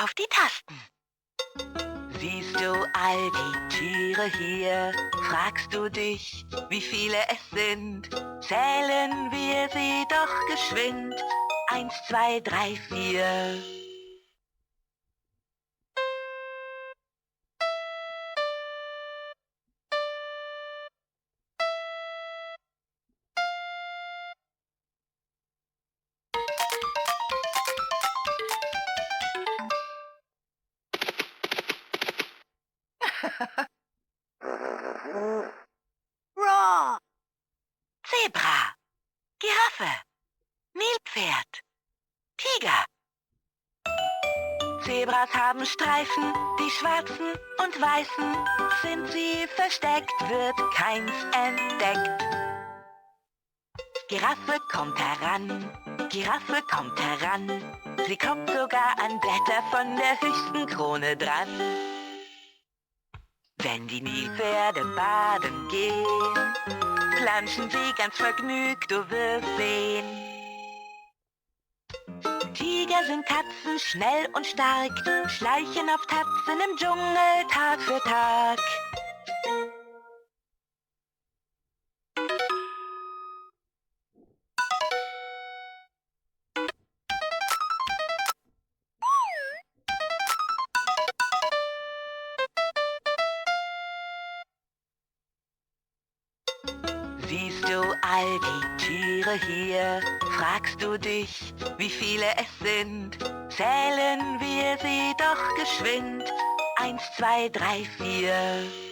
auf die Tasten. Siehst du all die Tiere hier, fragst du dich, wie viele es sind? Zählen wir sie doch geschwind. 1, 2, 3, 4. Raw. Zebra, Giraffe, Nilpferd, Tiger. Zebras haben Streifen, die schwarzen und weißen. Sind sie versteckt, wird keins entdeckt. Giraffe kommt heran, Giraffe kommt heran. Sie kommt sogar an Blätter von der höchsten Krone dran. Wenn die Nilpferde baden gehen, planschen sie ganz vergnügt, du wirst sehen. Tiger sind Katzen, schnell und stark, schleichen auf Tatzen im Dschungel Tag für Tag. Siehst du all die Tiere hier, fragst du dich, wie viele es sind? Zählen wir sie doch geschwind. 1, 2, 3, 4.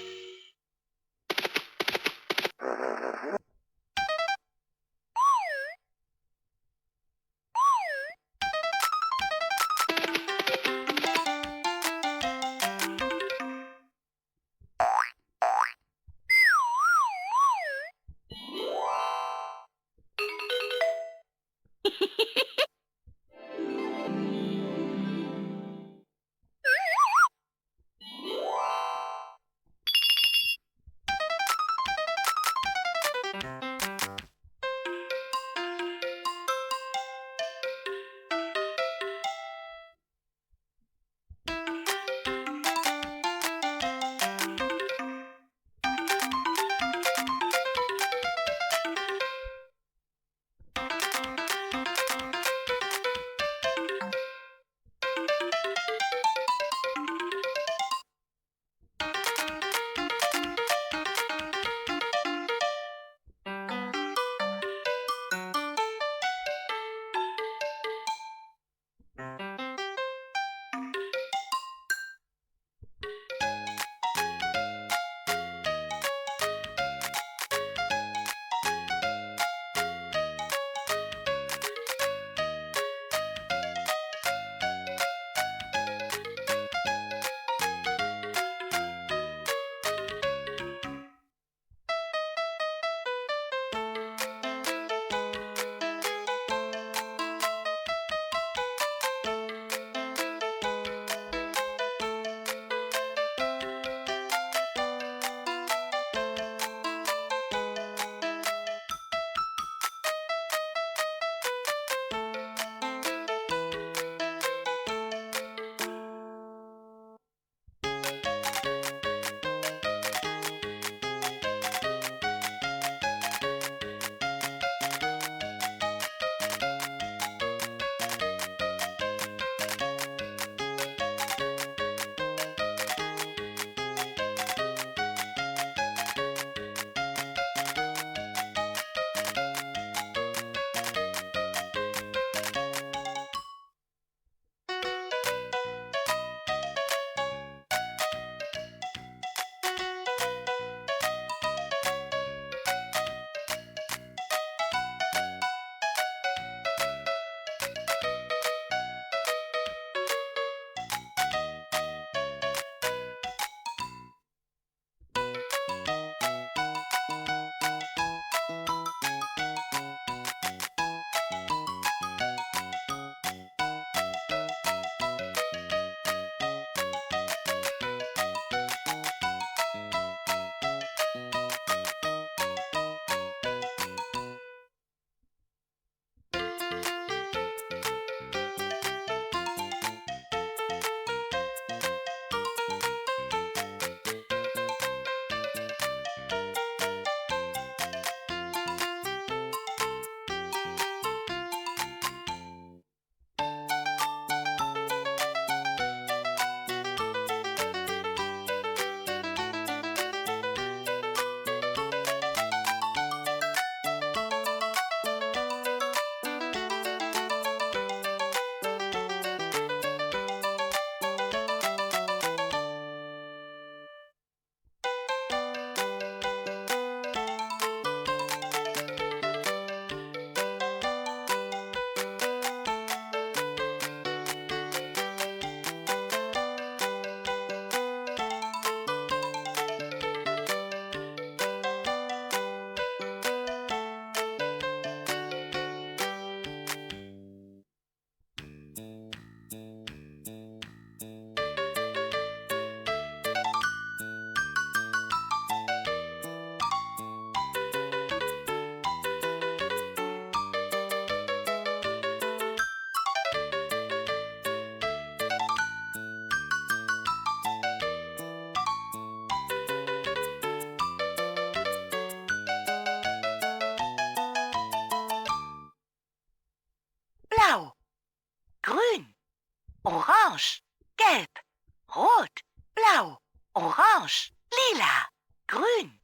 orange, gelb, rot, blau, orange, lila, grün.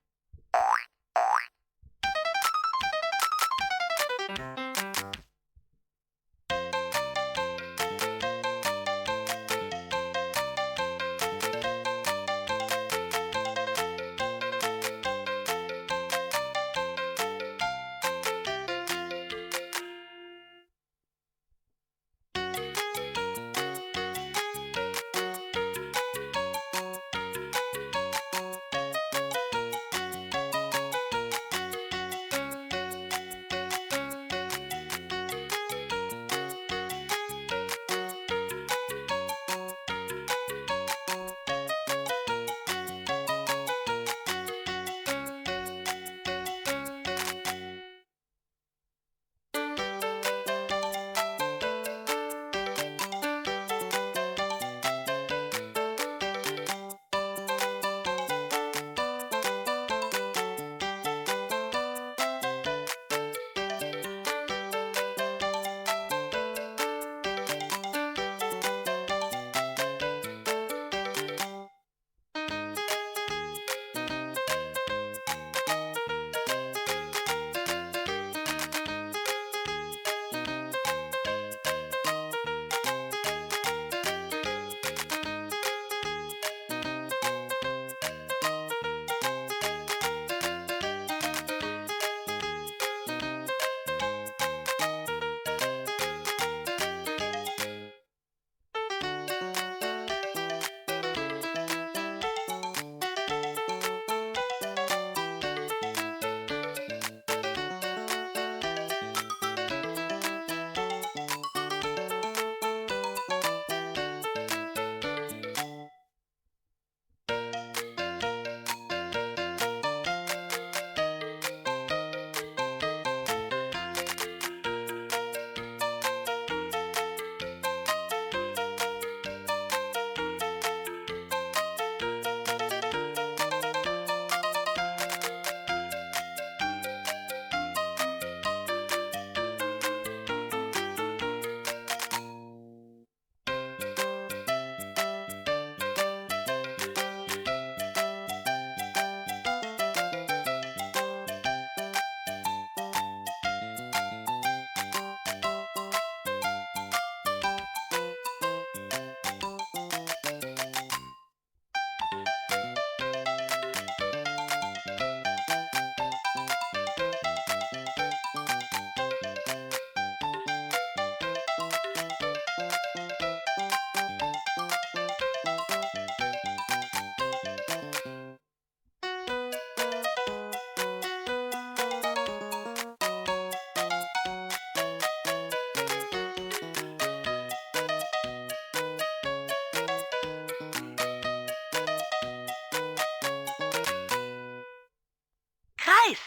Kreis,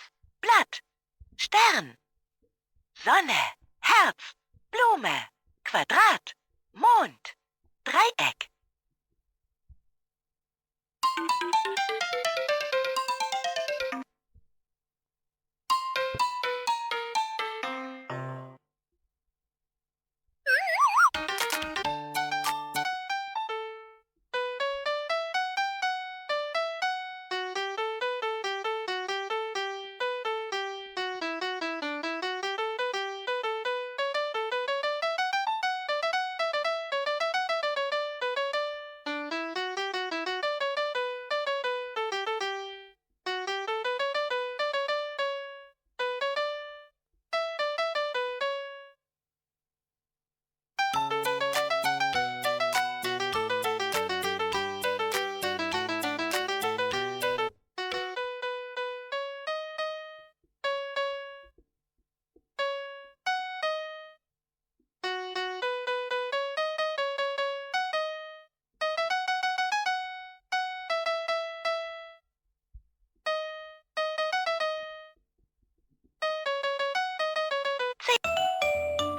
Blatt, Stern, Sonne, Herz, Blume, Quadrat, Mond, Dreieck.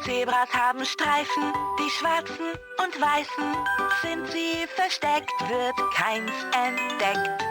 Zebras haben Streifen, die schwarzen und weißen. Sind sie versteckt, wird keins entdeckt.